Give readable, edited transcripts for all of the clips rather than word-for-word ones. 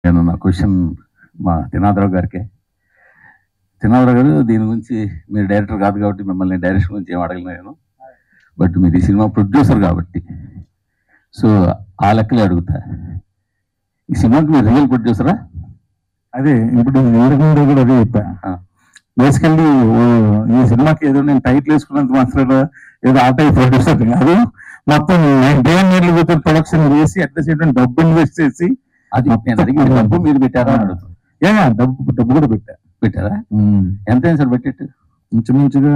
నేను నా క్వశ్చన్ మా త్రినాథరావు గారికి. త్రినాథరావు గారు, దీని గురించి మీరు డైరెక్టర్ కాదు కాబట్టి మిమ్మల్ని డైరెక్షన్ గురించి ఏం అడగలేదు నేను, బట్ మీరు ఈ సినిమా ప్రొడ్యూసర్ కాబట్టి సో ఆ లెక్కలే అడుగుతా. ఈ సినిమాకి మీరు రియల్ ప్రొడ్యూసరా? అదే ఇప్పుడు వీరగుండ కూడా అదే చెప్పా. బేసికల్లీ ఈ సినిమాకి ఏదో నేను టైటిల్ వేసుకున్నంత మాత్రం ఏదో ఆ టైప్ ప్రొడ్యూసర్ కాదు. మొత్తం 9 ఏళ్ళు ప్రొడక్షన్ చేసి అట్ ద సేమ్ టైం డబ్బు ఇన్వెస్ట్ చేసి, అది నేను అడిగి డబ్బు మీరు పెట్టారా అని అడుగుతాను. డబ్బు కూడా పెట్టారా? ఎంత అయింది సార్ బడ్జెట్? ఇంచుమించుగా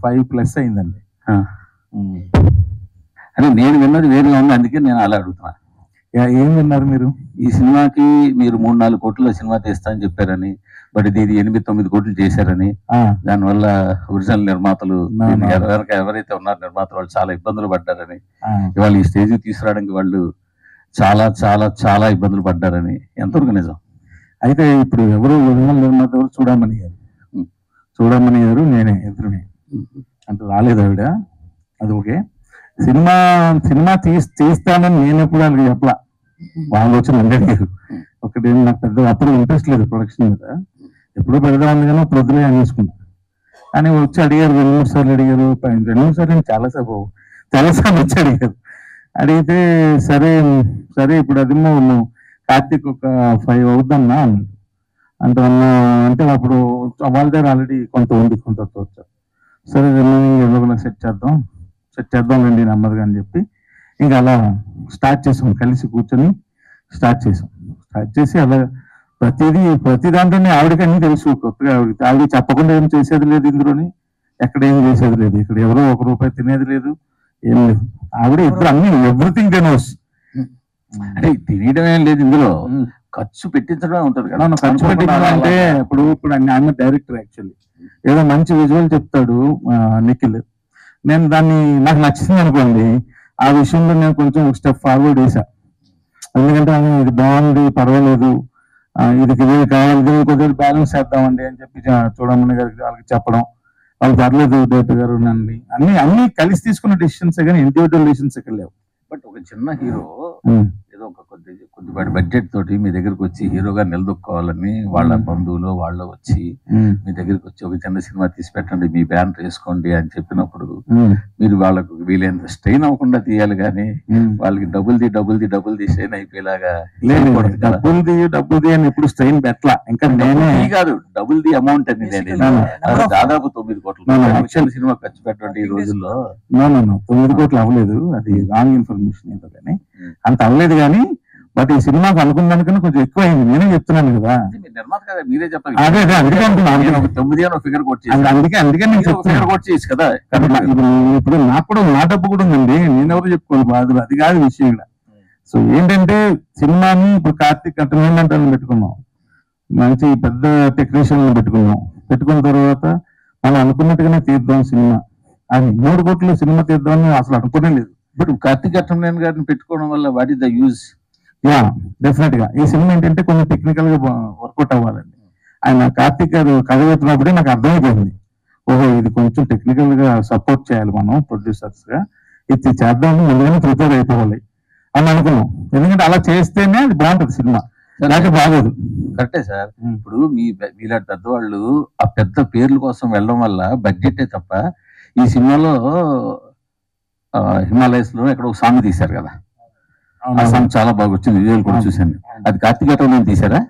5+ అయిందండి. అంటే నేను విన్నది వేరుగా ఉంది, అందుకే నేను అలా అడుగుతున్నా. ఏం విన్నారు మీరు? ఈ సినిమాకి మీరు 3-4 కోట్ల సినిమా తీస్తా అని చెప్పారని, బట్ ఇది 8-9 కోట్లు చేశారని, దానివల్ల ఒరిజినల్ నిర్మాతలు ఎవరైతే ఉన్నారో నిర్మాతలు వాళ్ళు చాలా ఇబ్బందులు పడ్డారని, ఇవాళ ఈ స్టేజ్ తీసుకురావడానికి వాళ్ళు చాలా చాలా చాలా ఇబ్బందులు పడ్డారని ఎంతవరకు నిజం? అయితే ఇప్పుడు ఎవరు ఒరిజినల్ నిర్మాత ఎవరు చూడమని గారు నేనే ఇద్దరునే అంటే రాలేదు ఆవిడ. అది ఓకే. సినిమా తీస్తానని నేను ఎప్పుడు వాళ్ళకి చెప్పలా. వాళ్ళు వచ్చి అడిగారు. ఒకటి నాకు పెద్ద అప్పుడు ఇంట్రెస్ట్ లేదు ప్రొడక్షన్ మీద, ఎప్పుడో పెడదామని కానీ ప్రొద్దులే అనేసుకున్నా. కానీ వచ్చి అడిగారు, 2-3 సార్లు అడిగారు. 2-3 సార్లు చాలాసార్లు వచ్చి అడిగారు. అడిగితే సరే ఇప్పుడు అది నువ్వు కార్తీక్ ఒక 5 అవుద్దన్నా అన్నాడు. అంటే అప్పుడు వాళ్ళ దగ్గర ఆల్రెడీ కొంత ఉంది, కొంత వచ్చారు. సరే రిమైనింగ్ సెట్ చేద్దాం రండి నెమ్మదిగా అని చెప్పి ఇంకా అలా స్టార్ట్ చేసాం. కలిసి కూర్చొని స్టార్ట్ చేసి అలా ప్రతి దాంట్లోనే ఆవిడకి అన్ని తెలుసు. కొత్తగా ఆవిడ చెప్పకుండా ఏం చేసేది లేదు, ఇందులోని ఎక్కడ ఏం చేసేది లేదు, ఇక్కడ ఎవరో 1 రూపాయి తినేది లేదు, ఏం లేదు. ఆవిడ ఇప్పుడు అన్ని ఎవ్రీథింగ్ టెనోస్. అంటే తినేయడం ఏం లేదు, ఇందులో ఖర్చు పెట్టించడమే ఉంటుంది కదా. ఖర్చు పెట్టించడం అంటే ఇప్పుడు ఆమె డైరెక్టర్ యాక్చువల్లీ ఏదో మంచి విజువల్ చెప్తాడు నిఖిల్. నేను దాన్ని నాకు నచ్చింది అనుకోండి, ఆ విషయంలో నేను కొంచెం స్టెప్ ఫార్వర్డ్ వేసా. ఎందుకంటే ఇది బాగుంది, పర్వాలేదు, ఇది కావాలి, కొద్దిగా బ్యాలెన్స్ చేద్దామండి అని చెప్పి చూడమని గారికి వాళ్ళకి చెప్పడం, వాళ్ళు పర్లేదు డైరెక్టర్ గారు అన్ని కలిసి తీసుకున్న డెసిషన్స్ కానీ ఇండివిజువల్ డెసిషన్స్ ఇక్కడ లేవు. బట్ ఒక చిన్న హీరో ఏదో ఒక కొద్దిపాటి బడ్జెట్ తోటి మీ దగ్గరకు వచ్చి హీరోగా నిలదొక్కోవాలని వాళ్ళ బంధువులు వాళ్ళు వచ్చి మీ దగ్గరికి వచ్చి ఒక చిన్న సినిమా తీసి పెట్టండి, మీ బ్యానర్ వేసుకోండి అని చెప్పినప్పుడు మీరు వాళ్ళకు వీలైనంత స్ట్రెయిన్ అవ్వకుండా తీయాలి, కానీ వాళ్ళకి డబ్బులు తీ స్ట్రెయిన్ అయిపోయేలాగా డబ్బులు తీ అని ఎప్పుడు స్ట్రెయిన్ పెట్టలా. ఇంకా నేనే కాదు, డబుల్ ది అమౌంట్ అని దాదాపు 9 కోట్ల సినిమా ఖర్చు పెట్టండి ఈ రోజుల్లో. 9 కోట్లు అవ్వలేదు, అది రాంగ్ ఇన్ఫర్మేషన్ ఏదో, కానీ అంత అవ్వలేదు. కానీ బట్ ఈ సినిమాకి అనుకున్న దానికన్నా కొంచెం ఎక్కువ అయింది. నేనే చెప్తున్నాను కదా, నిర్మాత కదా, మీరే చెప్పాలి. అందుకే కదా. ఇప్పుడు నాకు కూడా నా డబ్బు కూడా ఉందండి, నేనెవరు చెప్పుకోవాలి బాధలు, అది కాదు విషయం ఇక్కడ. సో ఏంటంటే సినిమాని ఇప్పుడు కార్తీక్ అంటే పెట్టుకున్నాం, మంచి పెద్ద టెక్నీషియన్ పెట్టుకున్న తర్వాత మనం అనుకున్నట్టుగానే తీద్దాం సినిమా. అది 3 కోట్లు సినిమా తీద్దామని అసలు అనుకునే లేదు. బట్ కార్తీక్ అట్టమనేని గారిని పెట్టుకోవడం వల్ల what is the use? Definite గా ఈ సినిమా ఏంటంటే కొంచెం టెక్నికల్ గా వర్కౌట్ అవ్వాలండి. ఆయన కార్తీక్ గారు కథ పెట్టినప్పుడే నాకు అర్థమైపోయింది, ఓహో ఇది కొంచెం టెక్నికల్ గా సపోర్ట్ చేయాలి మనం ప్రొడ్యూసర్స్ గా, ఇది చేద్దామని ముందుగానే ప్రిపేర్ అయిపోవాలి అని అనుకున్నాం. ఎందుకంటే అలా చేస్తేనే అది బాగుంటుంది సినిమా, లేక బాగోదు. కరెక్టే సార్. ఇప్పుడు మీలాంటి పెద్దవాళ్ళు ఆ పెద్ద పేర్ల కోసం వెళ్ళడం వల్ల బడ్జెటే తప్ప, ఈ సినిమాలో హిమాలయస్ లో ఎక్కడ ఒక సాంగ్ తీశారు కదా, ఆ సాంగ్ చాలా బాగా వచ్చింది, విజువల్ కూడా చూశాను. అది కార్తీక్ ఘట్టంలో తీశారా?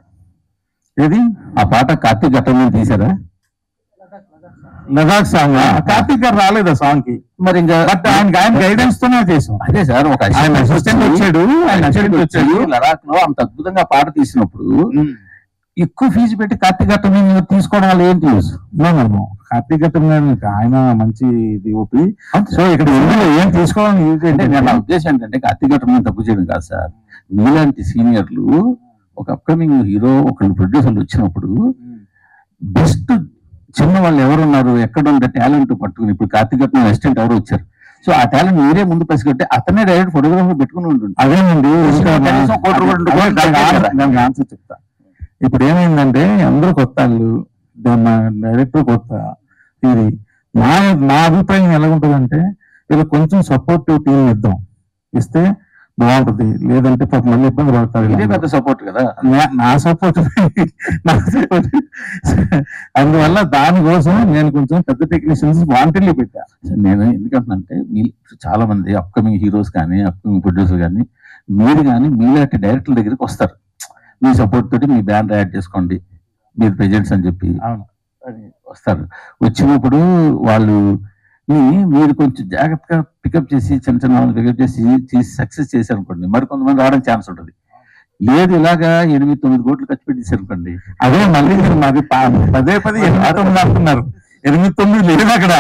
ఏది ఆ పాట కార్తీక్ ఘట్టంలో తీశారా? లదాఖ్ సాంగ్ కార్తీక్ గారు రాలేదు ఆ సాంగ్ కి, మరి ఇంకా ఆయన గైడెన్స్ తోనే చేసాం. అదే సార్, ఒక అసిస్టెంట్ వచ్చాడు లదాఖ్ లో అంత అద్భుతంగా పాట తీసినప్పుడు ఎక్కువ ఫీజు పెట్టి కార్తీక్ ఘట్టం తీసుకోవడం వల్ల ఏంటి యూజ్? కార్తీక్ ఘట్టం ఆయన మంచి డిఓపి, సో ఇక్కడ ఏం తీసుకోవాలని యూజ్ అంటే నా ఉద్దేశం ఏంటంటే కార్తీక్ ఘట్టం తప్పు చేయడం కాదు సార్. మీలాంటి సీనియర్లు ఒక అప్కమింగ్ హీరో ఒకళ్ళు ప్రొడ్యూసర్లు వచ్చినప్పుడు బెస్ట్ చిన్న వాళ్ళు ఎవరున్నారు, ఎక్కడ ఉండే టాలెంట్ పట్టుకుని, ఇప్పుడు కార్తీక్ ఘట్టం అసిస్టెంట్ ఎవరు వచ్చారు, సో ఆ టాలెంట్ మీరే ముందు పసిగట్టి అతనే డైరెక్ట్ ఫోటోగ్రాఫర్ పెట్టుకుని ఉంటుంది. అదేనండి ఆన్సర్ చెప్తా. ఇప్పుడు ఏమైందంటే అందరూ కొత్త వాళ్ళు, డైరెక్టర్ కొత్త. ఇది నా అభిప్రాయం ఎలా ఉంటుందంటే, ఇలా కొంచెం సపోర్టివ్ టీం ఇస్తే బాగుంటది, లేదంటే పాప మళ్ళీ ఇబ్బంది పడతారు. ఇదే పెద్ద సపోర్ట్ కదా. నా సపోర్ట్ అందువల్ల దానికోసం నేను కొంచెం పెద్ద టెక్నీషియన్స్ వాంటెడ్లీ పెట్టా. నేను ఎందుకంటున్నానంటే మీ చాలా మంది అప్కమింగ్ హీరోస్ కానీ అప్కమింగ్ ప్రొడ్యూసర్ కానీ మీరు కానీ మీలాంటి డైరెక్టర్ల దగ్గరికి వస్తారు, మీ సపోర్ట్ తోటి మీ బ్యానర్ యాడ్ చేసుకోండి మీరు ప్రెజెంట్స్ అని చెప్పి వస్తారు. వచ్చినప్పుడు వాళ్ళు మీరు కొంచెం జాగ్రత్తగా పికప్ చేసి చిన్న చిన్న పికప్ చేసి సక్సెస్ చేశారు అనుకోండి, మరి కొంతమంది రావడానికి ఛాన్స్ ఉంటుంది. లేదు ఇలాగా 8-9 కోట్లు ఖర్చు పెట్టేసి అనుకోండి, అదే మళ్ళీ మాది పదే 8-9 అంటున్నారు. 8-9 లేదు అక్కడ,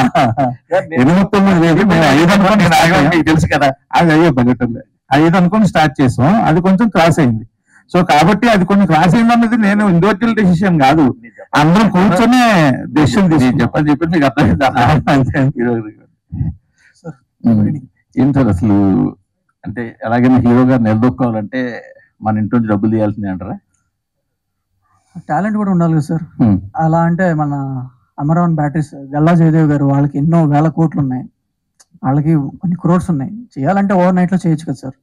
8-9 లేదు. మేము 5 అనుకోని తెలుసు కదా, అది అయ్యే బడ్జెట్ 5 అనుకుని స్టార్ట్ చేసాం, అది కొంచెం క్రాస్ అయింది. సో కాబట్టి అది కొంచెం క్రాస్ అయింది అన్నది నేను ఇండివిజువల్ డెసిషన్ కాదు, అందరం కూర్చొని డెసిషన్ చెప్పని చెప్పి మీకు అర్థమైంది. ఏం సార్ అసలు అంటే ఎలాగైనా హీరోగా నిలదొక్కోవాలంటే మన ఇంటి నుంచి డబ్బులు తీయాల్సిందే అంటారా? టాలెంట్ కూడా ఉండాలి కదా సార్. అలా అంటే మన అమరావన్ బ్యాటరీస్ గల్లా జయదేవ్ గారు, వాళ్ళకి ఎన్నో వేల కోట్లు ఉన్నాయి, వాళ్ళకి కొన్ని క్రోర్స్ ఉన్నాయి. చేయాలంటే ఓవర్ నైట్ లో చేయొచ్చు కదా సార్.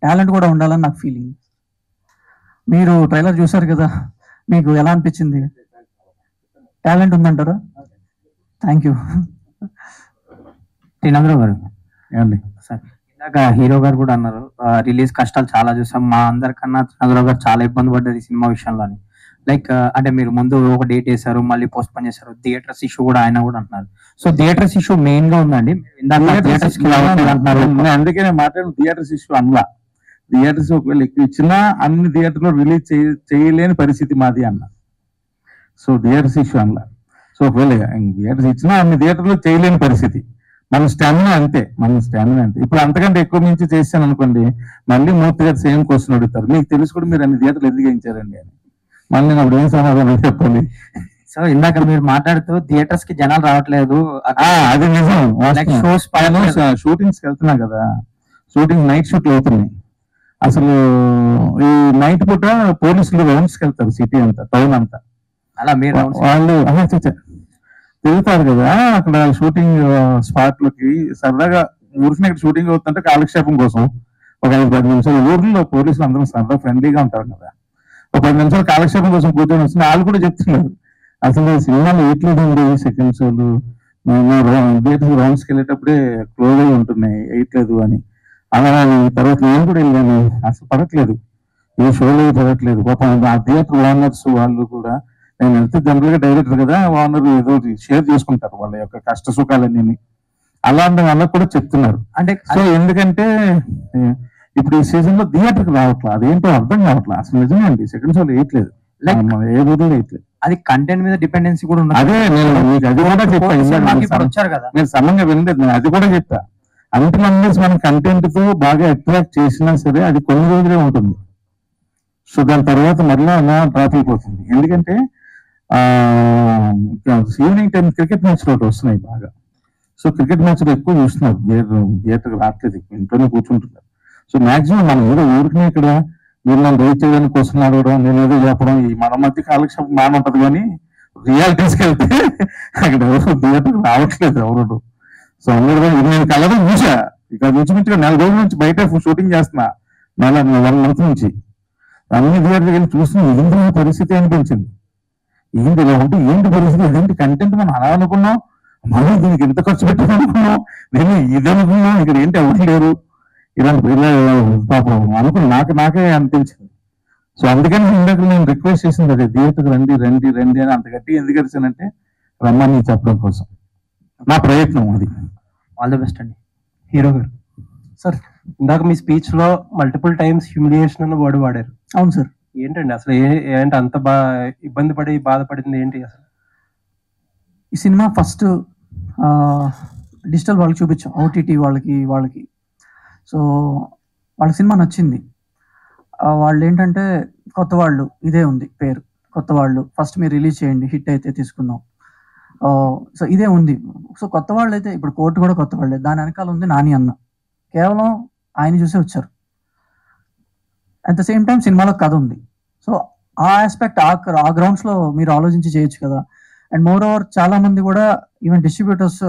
టాలెంట్ కూడా ఉండాలని నాకు ఫీలింగ్. మీరు ట్రైలర్ చూసారు కదా, మీకు ఎలా అనిపించింది? టాలెంట్ ఉందంటారా? Thank you. శ్రీనాథరావు గారు ఏమండి సార్, ఇందాక హీరో గారు కూడా అన్నారు రిలీజ్ కష్టాలు చాలా చూసాం, మా అందరికన్నా శ్రీనాథరావు గారు చాలా ఇబ్బంది పడ్డది సినిమా విషయంలోని. లైక్ అంటే మీరు ముందు ఒక డేట్ వేసారు, మళ్ళీ పోస్ట్ పోన్ చేశారు, థియేటర్స్ ఇష్యూ కూడా ఆయన కూడా అంటున్నారు. సో థియేటర్స్ ఇష్యూ మెయిన్ గా ఉందండి. అందుకే నేను మాట్లాడిన థియేటర్స్ ఇష్యూ అన్నా. థియేటర్స్ ఒకవేళ ఎక్కువ ఇచ్చినా అన్ని థియేటర్లో రిలీజ్ చేయలేని పరిస్థితి మాది అన్న. సో థియేటర్స్ ఇష్యూ అన్నా. సో ఒకవేళ థియేటర్స్ ఇచ్చినా అన్ని థియేటర్లో చేయలేని పరిస్థితి. మన స్టామినా అంతే. ఇప్పుడు అంతకంటే ఎక్కువ మించి చేశాను అనుకోండి, మళ్ళీ మూర్తి గారు సేమ్ క్వశ్చన్ అడుగుతారు, మీకు తెలిసి కూడా మీరు అన్ని థియేటర్లు ఎందుకు వేయించారండి అని. మళ్ళీ నేను అప్పుడు ఏం సమాధానం చెప్పాలి? సో ఇందాక మీరు మాట్లాడుతూ థియేటర్స్ కి జనాలు రావట్లేదు, అది నిజం. షూటింగ్స్ వెళ్తున్నా కదా, షూటింగ్ నైట్ షూట్లు అవుతున్నాయి. అసలు ఈ నైట్ పూట పోలీసులు రౌండ్స్కి వెళ్తారు సిటీ అంతా, టౌన్ అంతా. అలా మీరు వాళ్ళు తిరుగుతారు కదా అక్కడ షూటింగ్ స్పాట్ లోకి. సరదాగా ఊరికి ఇక్కడ షూటింగ్ అవుతుంటే కాలక్షేపం కోసం ఒక 5-10 నిమిషాలు, ఊర్లో పోలీసులు అందరం సరదా ఫ్రెండ్లీగా ఉంటారు కదా, ఒక 10 నిమిషాలు కాలక్షేపం కోసం కూర్చొని వస్తుంది. వాళ్ళు కూడా చెప్తున్నారు అసలు సినిమాలు వేయట్లేదండి, సెకండ్ షోలు మేము రౌండ్స్కి వెళ్ళేటప్పుడే క్లోజ్ అయి ఉంటున్నాయి, వేయట్లేదు అని. అలా తర్వాత నేను కూడా వెళ్ళాను, అసలు పడట్లేదు, ఏ షోలో పడట్లేదు. పాపం ఆ థియేటర్ ఓనర్స్ వాళ్ళు కూడా, నేను వెళ్తే జనరల్ గా డైరెక్టర్ కదా, ఓనర్ ఏదో షేర్ చేసుకుంటారు వాళ్ళ యొక్క కష్ట సుఖాలన్నీ. అలాంటి వాళ్ళకు కూడా చెప్తున్నారు. అంటే సో ఎందుకంటే ఇప్పుడు ఈ సీజన్ లో థియేటర్కి రావట్లేదు, అదేంటో అర్థం కావట్లేదు. అసలు నిజమే అండి, సెకండ్ షోలో వేయట్లేదు, ఏ ఊర్లో వేయట్లేదు. అది కంటెంట్ మీద డిపెండెన్సీ కూడా ఉంది. అదే నేను మీకు అది కూడా చెప్పా, వచ్చారు కదా, నేను సమంగా వినలేదు, నేను అది కూడా చెప్పా. అంత మన కంటెంట్ తో బాగా అట్రాక్ట్ చేసినా సరే అది కొన్ని రోజులే ఉంటుంది. సో దాని తర్వాత మళ్ళీ అలా డ్రాప్ అయిపోతుంది. ఎందుకంటే ఈవినింగ్ టైం క్రికెట్ మ్యాచ్లు ఒకటి వస్తున్నాయి బాగా. సో క్రికెట్ మ్యాచ్లు ఎక్కువ చూస్తున్నారు, థియేటర్కి రావట్లేదు, ఇంట్లోనే కూర్చుంటున్నారు. సో మాక్సిమం మనం ఏదో ఊరికి ఇక్కడ మీరు నన్ను రైట్ చేయడానికి క్వశ్చన్ అడగడం, నేను ఏదో చెప్పడం, ఈ మన మధ్య కాలక్షేపం బాగా ఉంటుంది. కానీ రియాలిటీస్కి వెళ్తే అక్కడ ఎవరు థియేటర్కి రావట్లేదు ఎవరు. సో అందరూ నేను కలర్ చూసా, ఇక్కడ నుంచి 4 రోజుల నుంచి బయట షూటింగ్ చేస్తున్నా, 1 మంత్ నుంచి అన్ని థియేటర్కి వెళ్ళి చూస్తున్నా. ఏంటి పరిస్థితి అనిపించింది, ఏంటి ఇలా ఉంటే ఏంటి పరిస్థితి, అదేంటి కంటెంట్ మనం అలా అనుకున్నాం, మళ్ళీ దీనికి ఎంత ఖర్చు పెట్టాం అనుకున్నాం, నేను ఇది అనుకున్నాం, ఇక్కడ ఏంటి ఎవరు లేరు, ఇలాంటి పాపం అనుకుని నాకే అనిపించింది. సో అందుకని ఇందాక నేను రిక్వెస్ట్ చేసింది అదే, థియేటర్కి రండి అని అంత గట్టిగా ఎందుకు అరిచానంటే రమ్మని చెప్పడం కోసం నా ప్రయత్నం అది. ఆల్ ది బెస్ట్ అండి. హీరో గారు సార్, ఇందాక మీ స్పీచ్ లో మల్టిపుల్ టైమ్స్ హ్యూమిలియేషన్ అన్న వర్డ్ వాడారు. అవును సార్. ఏంటండి అసలు ఏంటి అంత ఇబ్బంది పడి బాధపడింది ఏంటి అసలు? ఈ సినిమా ఫస్ట్ డిజిటల్ వాళ్ళకి చూపించాం, ఓటీటీ వాళ్ళకి. సో వాళ్ళ సినిమా నచ్చింది. వాళ్ళు ఏంటంటే కొత్త వాళ్ళు, ఇదే ఉంది పేరు, కొత్త వాళ్ళు, ఫస్ట్ మీరు రిలీజ్ చేయండి, హిట్ అయితే తీసుకుందాం. సో ఇదే ఉంది. సో కొత్త వాళ్ళు అయితే ఇప్పుడు కోర్టు కూడా కొత్త వాళ్ళే, దాని వెనకాల ఉంది నాని అన్న, కేవలం ఆయన చూసే వచ్చారు. అట్ ద సేమ్ టైం సినిమాలో కథ ఉంది. సో ఆ ఆస్పెక్ట్ ఆ గ్రౌండ్స్ లో మీరు ఆలోచించి చేయొచ్చు కదా. అండ్ మోర్ ఓవర్ చాలా మంది కూడా ఈవెన్ డిస్ట్రిబ్యూటర్స్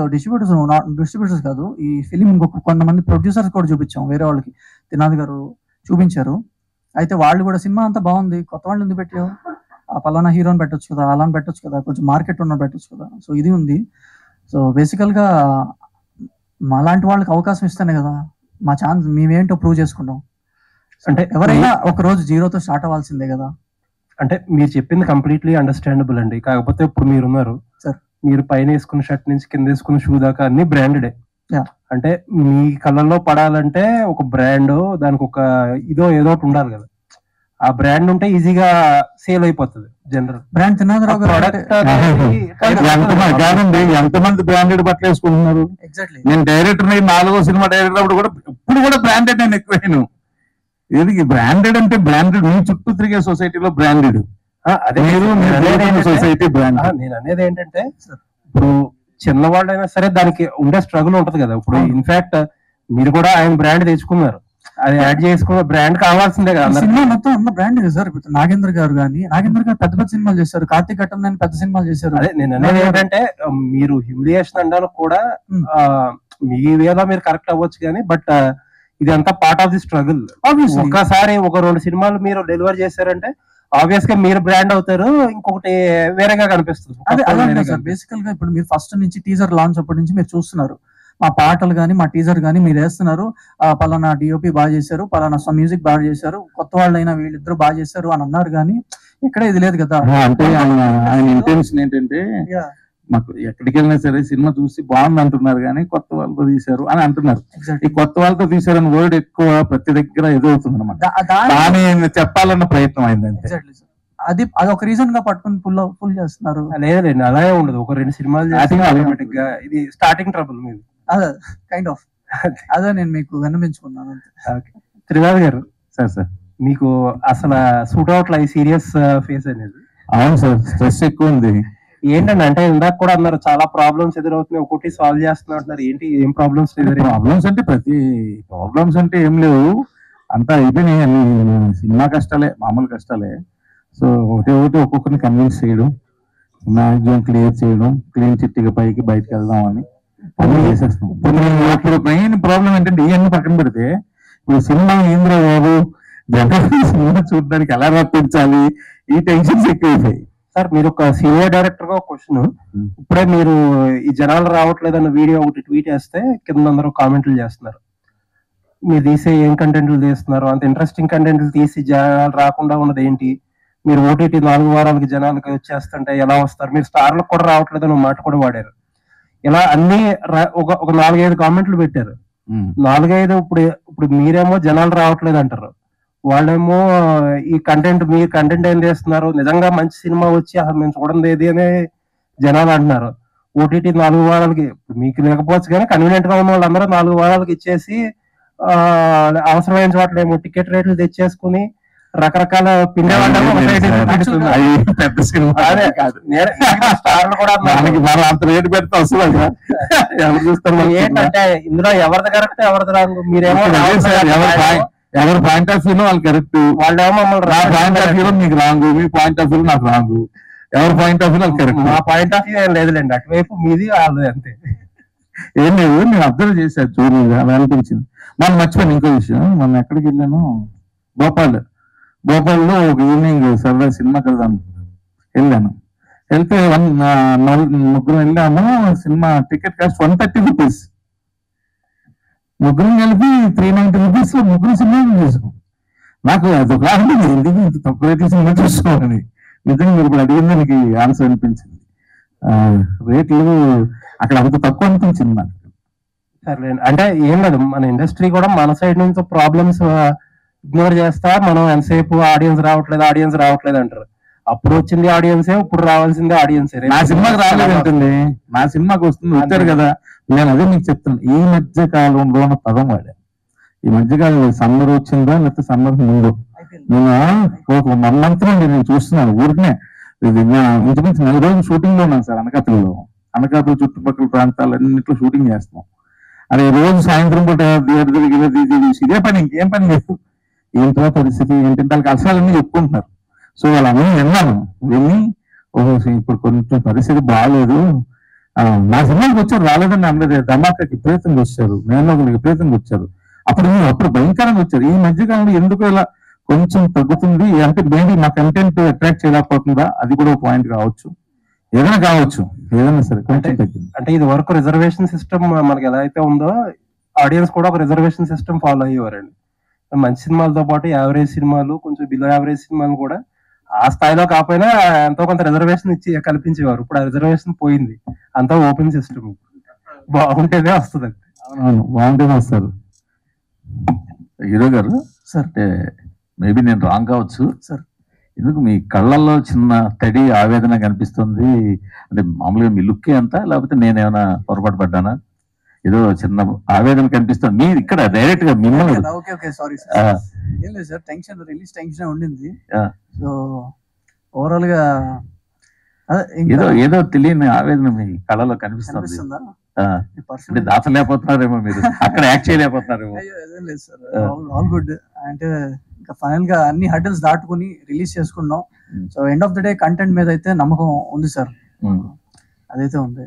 కాదు, ఈ ఫిలిం ఇంకొక కొంతమంది ప్రొడ్యూసర్స్ కూడా చూపించాం వేరే వాళ్ళకి, త్రినాథ్ గారు చూపించారు. అయితే వాళ్ళు కూడా సినిమా అంతా బాగుంది, కొత్త వాళ్ళు ఎందుకు పెట్టావు, ఆ పలానా హీరోని పెట్టొచ్చు కదా, అలాని పెట్టొచ్చు కదా, కొంచెం మార్కెట్ ఉన్న పెట్టొచ్చు కదా. సో ఇది ఉంది. సో బేసికల్ గా మాలాంటి వాళ్ళకి అవకాశం ఇస్తేనే కదా మా ఛాన్స్ మేమేంటో ప్రూవ్ చేసుకుంటాం. అంటే ఎవరైనా ఒక రోజు జీరోతో స్టార్ట్ అవ్వాల్సిందే కదా. అంటే మీరు చెప్పింది కంప్లీట్లీ అండర్స్టాండబుల్ అండి. కాకపోతే ఇప్పుడు మీరున్నారు సార్, మీరు పైన వేసుకున్న షర్ట్ నుంచి కింద వేసుకున్న షూ దాకా అన్ని బ్రాండెడే. Yeah. అంటే మీ కళ్ళల్లో పడాలంటే ఒక బ్రాండ్, దానికి ఒక ఏదో ఒకటి ఉండాలి కదా. ఆ బ్రాండ్ ఉంటే ఈజీగా సేల్ అయిపోతుంది. జనరల్ బ్రాండ్ త్రినాథరావు గారు ఎంతమంది బ్రాండెడ్ బట్టలు వేసుకుంటున్నారు. ఎగ్జాక్ట్లీ నేను డైరెక్టర్ 4వ సినిమా డైరెక్టర్ అప్పుడు కూడా ఇప్పుడు కూడా బ్రాండెడ్ నేను ఎక్కువైనా. ఏది బ్రాండెడ్ అంటే బ్రాండెడ్ మీ చుట్టూ తిరిగే సొసైటీలో బ్రాండెడ్, అదే సొసైటీ బ్రాండ్. నేను అనేది ఏంటంటే ఇప్పుడు చిన్నవాళ్ళైనా సరే దానికి ఉండే స్ట్రగుల్ ఉంటది కదా. ఇప్పుడు ఇన్ఫాక్ట్ మీరు కూడా ఆయన బ్రాండ్ తెచ్చుకున్నారు, అది యాడ్ చేసుకున్న బ్రాండ్ కావాల్సిందే కదా. సినిమా మొత్తం ఉన్న బ్రాండ్ సార్. ఇప్పుడు నాగేంద్ర గారు పెద్ద పెద్ద సినిమాలు చేశారు, కార్తీక్ ఘట్టం పెద్ద సినిమాలు చేశారు. అదే నేను అనేది ఏంటంటే మీరు హ్యూమిలియేషన్ అనడానికి కూడా మీ వేలో మీరు కరెక్ట్ అవ్వచ్చు కానీ, బట్ ఇది అంతా పార్ట్ ఆఫ్ ది స్ట్రగుల్. ఒక్కసారి ఒక 2 సినిమాలు మీరు డెలివర్ చేశారంటే ఆబ్వియస్ గా మీరు బ్రాండ్ అవుతారు, ఇంకొకటి వేరేగా కనిపిస్తుంది. అదే సార్ బేసికల్ గా ఇప్పుడు మీరు ఫస్ట్ నుంచి టీజర్ లాంచ్ అప్పటి నుంచి మీరు చూస్తున్నారు, మా పాటలు కానీ మా టీజర్ కానీ మీరు వేస్తున్నారు, పలానా డిఓపి బాగా చేశారు, పలానా మ్యూజిక్ బాగా చేశారు, కొత్త వాళ్ళైనా వీళ్ళిద్దరు బాగా చేశారు అని అన్నారు. కానీ ఇక్కడ ఇది లేదు కదా. అంటే ఆయన ఇంటెన్షన్ ఏంటంటే మాకు ఎక్కడికి వెళ్ళినా సరే సినిమా చూసి బాగుంది అంటున్నారు కానీ కొత్త వాళ్ళతో తీశారు అని అంటున్నారు. ఈ కొత్త వాళ్ళతో తీశారని వర్డ్ ఎక్కువ ప్రతి దగ్గర ఎదురవుతుంది అనమాట. దాని చెప్పాలన్న ప్రయత్నం అయిందంటే అది ఒక రీజన్ గా పట్టుకుని ఫుల్ చేస్తున్నారు. లేదండి అలాగే ఉండదు. ఒక 2 సినిమాలు ఆటోమేటిక్ గా ఇది స్టార్టింగ్ ట్రబుల్ మీది. అదే కైండ్ ఆఫ్ అదే నేను మీకు విన్నపించుకున్నాను. త్రినాథ్ గారు సార్ మీకు అసలు సూట్ అవుట్ ఈ సీరియస్ ఫేస్ అనేది? అవును సార్, స్ట్రెస్ ఎక్కువ ఉంది. ఏంటండి అంటే ఇందాక కూడా అన్నారు చాలా ప్రాబ్లమ్స్ ఎదురవుతున్నాయి, ఒకటి సాల్వ్ చేస్తున్నారు. ఏంటి ఏం ప్రాబ్లమ్స్? అంటే ప్రతి ప్రాబ్లమ్స్ అంటే ఏం లేవు, అంతా అయిపోయినాయి. అన్ని సినిమా కష్టాలే, మామూలు కష్టాలే. సో ఒకటి ఒక్కొక్కరిని కన్విన్స్ చేయడం, మ్యాక్సిమం క్లియర్ చేయడం, క్లీన్ చిట్టిగా పైకి బయటకు వెళ్దాం అని అన్ని చేసేస్తాం. ఇప్పుడు మెయిన్ ప్రాబ్లం ఏంటంటే ఇవన్నీ పక్కన పెడితే ఇప్పుడు సినిమా ఏంద్ర బాబు జనరల్ సినిమా చూడడానికి ఎలా రప్పించాలి, ఈ టెన్షన్స్ ఎక్కువైపోయాయి. సార్ మీరు ఒక సీనియర్ డైరెక్టర్ గా క్వశ్చన్, ఇప్పుడే మీరు ఈ జనాలు రావట్లేదన్న వీడియో ఒకటి ట్వీట్ చేస్తే కింద అందరూ కామెంట్లు చేస్తున్నారు, మీరు తీసే ఏం కంటెంట్లు తీస్తున్నారు, అంత ఇంట్రెస్టింగ్ కంటెంట్లు తీసి జనాలు రాకుండా ఉన్నది ఏంటి, మీరు ఓటీటీ 4 వారాలకి జనాలకి వచ్చేస్తుంటే ఎలా వస్తారు, మీరు స్టార్లకు కూడా రావట్లేదని మాట కూడా వాడారు. ఇలా అన్ని ఒక 4-5 కామెంట్లు పెట్టారు. 4-5 ఇప్పుడు మీరేమో జనాలు రావట్లేదు అంటారు, వాళ్ళేమో ఈ కంటెంట్ మీ కంటెంట్ ఏం చేస్తున్నారు, నిజంగా మంచి సినిమా వచ్చి అసలు మేము చూడండి ఏది అనే జనాలు అంటున్నారు. ఓటీటీ 4 వారాలకి మీకు లేకపోవచ్చు కానీ కన్వీనియంట్ గా ఉన్న వాళ్ళందరూ 4 వారాలకి ఇచ్చేసి అవసరమైన చోట్ల ఏమో టికెట్ రేట్లు తెచ్చేసుకుని రకరకాల పిండి ఏంటంటే ఇందులో ఎవరిది కరెక్ట్ ఎవరిది రాంగ్, మీరేమో ఎవరి పాయింట్ ఆఫ్ వ్యూలో వాళ్ళు కరెక్ట్, వాళ్ళేమో మమ్మల్ని పాయింట్ ఆఫ్ వ్యూలో మీకు రాంగ్, మీ పాయింట్ ఆఫ్ వ్యూలో నాకు రాంగ్, ఎవరి పాయింట్ ఆఫ్ వ్యూలో కరెక్ట్. మా పాయింట్ ఆఫ్ వ్యూ ఏం లేదులేండి, అటువైపు మీది వాళ్ళది అంతే. ఏం లేదు, నేను అబ్జర్వ్ చేశాను, చూడండి అలా అనిపించింది. మనం మర్చిపోయాను ఇంకో విషయం, మనం ఎక్కడికి వెళ్ళాను, భోపాల్లో ఒక ఈవినింగ్ సరదా సినిమాకి వెళ్ళాను. వెళ్తే 3 వెళ్ళాము. సినిమా టికెట్ కాస్ట్ 130 రూపీస్, 3 కలిపి 390 రూపీస్ లో 3 సినిమాలు చూసాం. నాకు అది ఒక ఎందుకు ఇంత తక్కువ రేట్లు సినిమా చూసుకోవాలని నిజంగా మీరు ఇప్పుడు అడిగిన దానికి ఆన్సర్ అనిపించింది. రేట్లు అక్కడ అంత తక్కువ అనిపించింది నాకు. సరే అంటే ఏం లేదు, మన ఇండస్ట్రీ కూడా మన సైడ్ నుంచి ప్రాబ్లమ్స్ ఇగ్నోర్ చేస్తా మనం ఎంతసేపు ఆడియన్స్ రావట్లేదు అంటారు. అప్పుడు వచ్చింది ఆడియన్సే, ఇప్పుడు రావాల్సిందే ఆడియన్సే. నా సినిమాకి రాలేదంటుంది, నా సినిమాకి వస్తుంది వచ్చారు కదా. నేను అదే మీకు చెప్తాను, ఈ మధ్య కాలంలో ఉన్న పదం వాడా. ఈ మధ్య కాలంలో సమ్మర్ వచ్చిందా లేకపోతే సమ్మర్ ముందు, నేను ఒక 1 month నుండి నేను చూస్తున్నాను ఊరికనే. ఇంచుమించు 4 రోజులు షూటింగ్ లో ఉన్నాను సార్. అనకాపల్లి చుట్టుపక్కల ప్రాంతాలన్నింటిలో షూటింగ్ చేస్తాం. అదే రోజు సాయంత్రం పూట ఇదే పని, ఇంకేం పని లేదు. ఏంటో పరిస్థితి ఏంటంటే వాళ్ళకి అలసాలన్నీ చెప్పుకుంటున్నారు. సో వాళ్ళన్నీ విన్నాను, విని ఓహో ఇప్పుడు కొంచెం పరిస్థితి బాగాలేదు, నా సినిమాకి వచ్చారు, రాలేదని అనలేదు. ధమాకాకి విపరీతంగా వచ్చారు, నేను విపరీతంగా వచ్చారు, అప్పుడు భయంకరంగా వచ్చారు. ఈ మధ్యకాలంలో ఎందుకు ఇలా కొంచెం తగ్గుతుంది అంటే మేబీ మా కంటెంట్ అట్రాక్ట్ చేయలేకపోతుందా, అది కూడా ఒక పాయింట్ కావచ్చు, ఏదైనా కావచ్చు, ఏదైనా సరే కొంచెం తగ్గింది. అంటే ఇది వరకు రిజర్వేషన్ సిస్టమ్ మనకి ఎలా అయితే ఉందో ఆడియన్స్ కూడా ఒక రిజర్వేషన్ సిస్టమ్ ఫాలో అయ్యేవారండి. మంచి సినిమాలతో పాటు యావరేజ్ సినిమాలు, కొంచెం బిలో యావరేజ్ సినిమాలు కూడా ఆ స్థాయిలో కాకపోయినా ఎంతో కొంత రిజర్వేషన్ ఇచ్చి కల్పించేవారు. ఇప్పుడు ఆ రిజర్వేషన్ పోయింది, అంతా ఓపెన్ సిస్టమ్. బాగుంటేనే వస్తుంది. అవును, బాగుంటేనే వస్తారు. హీరో గారు సార్ అంటే మేబీ నేను రాంగ్ కావచ్చు సార్, ఎందుకు మీ కళ్ళల్లో చిన్న తడి ఆవేదన కనిపిస్తుంది? అంటే మామూలుగా మీ లుక్కే అంత, లేకపోతే నేనేమైనా పొరపాటు పడ్డానా? ఏదో చిన్న ఆవేదన కనిపిస్తుంది మీ ఇక్కడ డైరెక్ట్ గా మిమ్మల్ని. ఓకే ఓకే సారీ ఏం లేదు సార్, టెన్షన్ రిలీజ్ టెన్షన్ ఉండింది. సో ఓవరాల్ గా ఏదో ఏదో తెలియని ఆవేదన మీ కళ్ళలో కనిపిస్తుంది. అంటే దాచలేకపోతున్నారేమో మీరు, అక్కడ యాక్ట్ చేయలేకపోతున్నారేమో. లేదు సార్, ఆల్ గుడ్. అంటే ఇంకా ఫైనల్ గా అన్ని హర్డల్స్ దాటుకుని రిలీజ్ చేసుకున్నాం. So end of the day content మీద అయితే నమ్మకం ఉంది సార్, అదైతే ఉంది.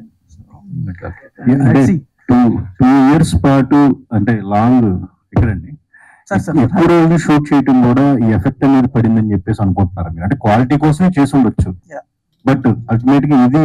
2 years పాటు అంటే లాంగ్ ఇక్కడండి ఎక్కువ రోజులు షూట్ చేయడం కూడా ఈ ఎఫెక్ట్ అనేది పడిందని చెప్పేసి అనుకుంటున్నారు మీరు? అంటే క్వాలిటీ కోసమే చేసి ఉండొచ్చు, బట్ అల్టిమేట్ గా ఇది